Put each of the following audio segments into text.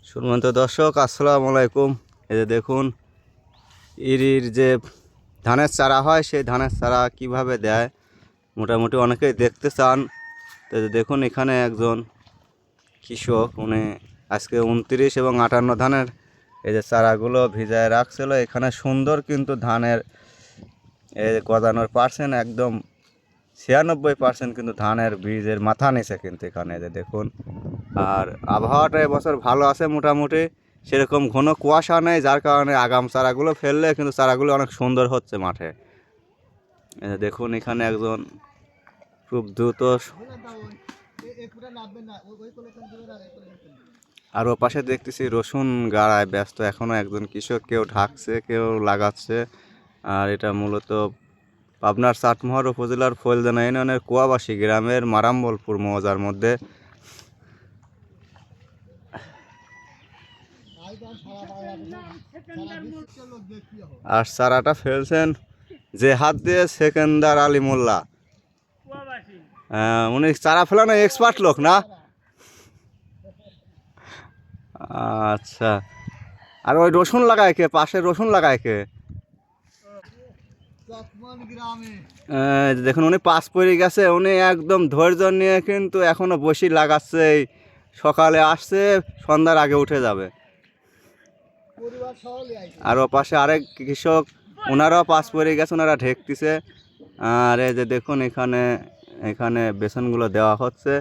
সম্মানিত দর্শক, আসসালামু আলাইকুম। এই যে দেখুন, ইরির যে ধানের চারা হয়, সেই ধানের চারা কিভাবে দেয় মোটামুটি অনেকেই দেখতে চান। তো দেখুন, এখানে একজন কৃষক, উনি আজকে 29 এবং 58 ধানের এই যে চারাগুলো ভিজায় রাখছিল। এখানে সুন্দর কিন্তু ধানের এই গজানোর পার্সেন্ট একদম 96% কিন্তু ধানের বীজের মাথা নিচে কিন্তু এখানে যে দেখুন। আর আবহাওয়াটা এবছর ভালো আছে, মোটামুটি সেরকম ঘন কুয়াশা নেই, যার কারণে আগাম চারাগুলো ফেললে কিন্তু চারাগুলো অনেক সুন্দর হচ্ছে মাঠে। দেখুন, এখানে একজন খুব দ্রুত, আর ও পাশে দেখতেছি রসুন গাড়ায় ব্যস্ত এখনও একজন কৃষক, কেউ ঢাকছে কেউ লাগাচ্ছে। আর এটা মূলত পাবনার চাটমোহর উপজেলার ফৈলজানা ইউনিয়নের কুয়াবাসী গ্রামের মারাম্বলপুর মৌজার মধ্যে। আর চারাটা ফেলছেন যে হাত দিয়ে সেকেন্দার আলী মোল্লা। উনি চারা ফেলানো এক্সপার্ট লোক না? আচ্ছা। আর ওই রসুন লাগায় কে? পাশে রসুন লাগায় কে? দেখুন, উনি পাশ পড়ে গেছে। উনি একদম ধৈর্য নিয়ে কিন্তু এখনো বসি লাগাচ্ছে। সকালে আসছে, সন্ধ্যার আগে উঠে যাবে। আর ও পাশে আরেক কৃষক, ওনারাও পাশ পড়ে গেছে, ওনারা ঢেকতেছে। আর এই যে দেখুন, এখানে বেসনগুলো দেওয়া হচ্ছে।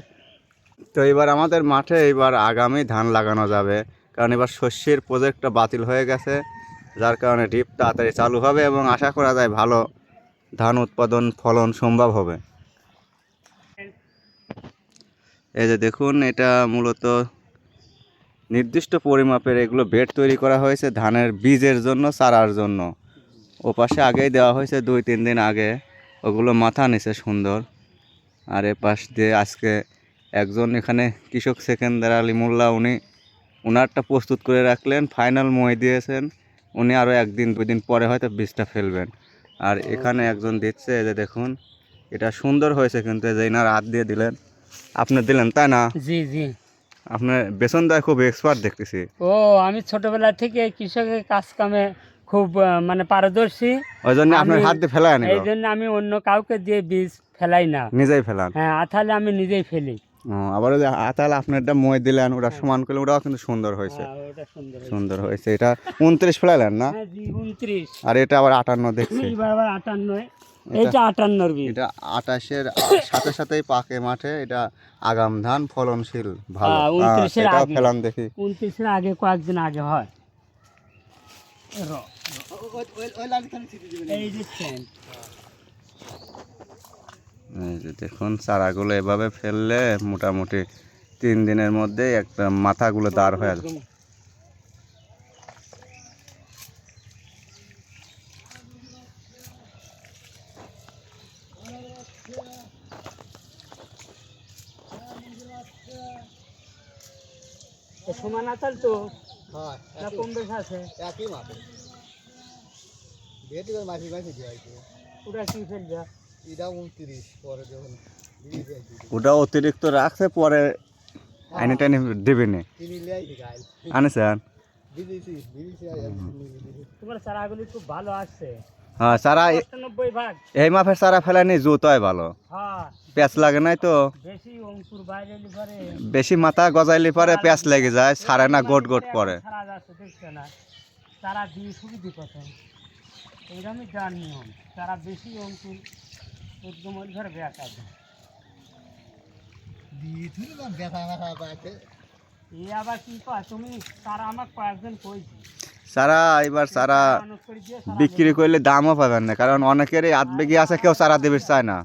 তো এবার আমাদের মাঠে এবার আগামী ধান লাগানো যাবে, কারণ এবার শস্যের প্রজেক্টটা বাতিল হয়ে গেছে, যার কারণে ডিপ তাড়াতাড়ি চালু হবে এবং আশা করা যায় ভালো ধান উৎপাদন ফলন সম্ভব হবে। এই যে দেখুন, এটা মূলত নির্দিষ্ট পরিমাপের এগুলো বেড তৈরি করা হয়েছে ধানের বীজের জন্য, চারার জন্য। ও পাশে আগেই দেওয়া হয়েছে 2-3 দিন আগে, ওগুলো মাথা নিচে সুন্দর। আর এ পাশ দিয়ে আজকে একজন এখানে কৃষক সেকেন্দার আলী মোল্লা, উনি ওনারটা প্রস্তুত করে রাখলেন, ফাইনাল মই দিয়েছেন। উনি আরও 1-2 দিন পরে হয়তো বীজটা ফেলবেন। আর এখানে একজন দিচ্ছে, এই যে দেখুন, এটা সুন্দর হয়েছে কিন্তু। এই যে এনার হাত দিয়ে দিলেন, আপনি দিলেন তাই না? জি জি। আপনার বেসন দেয় খুব এক্সপার্ট দেখতেছি। ও, আমি ছোটবেলা থেকে কৃষকের কাজ কামে খুব মানে পারদর্শী। ওই জন্য আপনার হাত দিয়ে ফেলায় নিল? এই জন্য আমি অন্য কাউকে দিয়ে বীজ ফেলাই না, নিজেই ফেলান? হ্যাঁ, আতালে আমি নিজেই ফেলি। আবার ওই যে আতাল আপনারটা মই দিলেন, ওটা সমান করলে ওটাও কিন্তু সুন্দর হয়েছে। ওটা সুন্দর হয়েছে। এটা 29 ফেলাইলেন না? হ্যাঁ জি, 29। আর এটা আবার 58 দেখছি। এবার আবার 58, এটা 58 বীজ। এটা 28-এর সাথে সাথেই পাকে মাঠে। এটা আগাম ধান, ফলনশীল ভালো। 29-এর এটাও আগে, ফেলান দেখি। 29-এর আগে কয়েকদিন আগে হয়। এই যে দেখুন, চারাগুলো এভাবে ফেললে মোটামুটি 3 দিনের মধ্যেই একটা মাথাগুলো দাঁড় হয়ে যাবে। সমান আতাল তো? হ্যাঁ, না কম বেশি আছে? একই মাপে বেটি আর মাঝে মাঝে দিয়েছে। ওটা কি ফেলবে? এটা 29 পরে যখন ওটা অতিরিক্ত রাখছে, পরে আইনে টাইনে দেবে না। তিনি লাই গাইল আনেছেন? বিদেশি তোমার চারাগুলি খুব ভালো আসছে। হ্যাঁ, চারা 90 ভাগ এই মাপের চারা ফেলানি জুতোয় ভালো, হ্যাঁ, প্যাঁচ লাগে নাই তো। বেশি অঙ্কুর বাইরে লিপারে, বেশি মাথা গজাইলে পরে প্যাঁচ লেগে যায়, সারে না, গোট গোট পরে। সারা যাচ্ছে, দেখছে না? চারা দিয়ে সুবিধে কথা, এইরকমই যার নিয়ম। চারা বেশি অঙ্কুর একদম ওই ঘরে ব্যাস আছে। এই আবার কি কয় তুমি? চারা আমার কয়েকজন কইছি, চারা এবার চারা বিক্রি করলে দামও পাবেন না, কারণ অনেকেরই আধ বিঘি আছে, কেউ চারা দেবে চায় না।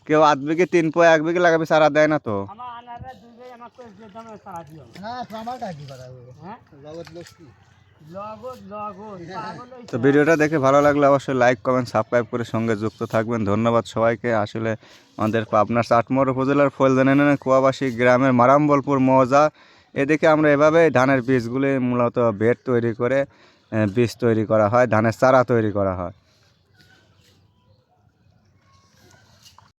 কেউ আধ বিঘি 3 পয় 1 বিঘি লাগাবে, চারা দেয় না তো। আমার আনারা দুই ভাই আমাকে যে দামে চারা দিও। হ্যাঁ আমারটা কি করা হবে? হ্যাঁ, জগৎ লক্ষ্মী লগত পাগল হইছে। তো ভিডিওটা দেখে ভালো লাগলে অবশ্যই লাইক, কমেন্ট, সাবস্ক্রাইব করে সঙ্গে যুক্ত থাকবেন। ধন্যবাদ সবাইকে। আসলে আমাদের পাবনার চাটমোহর উপজেলার ফৈলজানা ইউনিয়নের কুয়াবাসী গ্রামের মারাম্বলপুর মৌজা, এদিকে আমরা এভাবে ধানের বীজগুলি মূলত বেড তৈরি করে বীজ তৈরি করা হয়, ধানের চারা তৈরি করা হয়।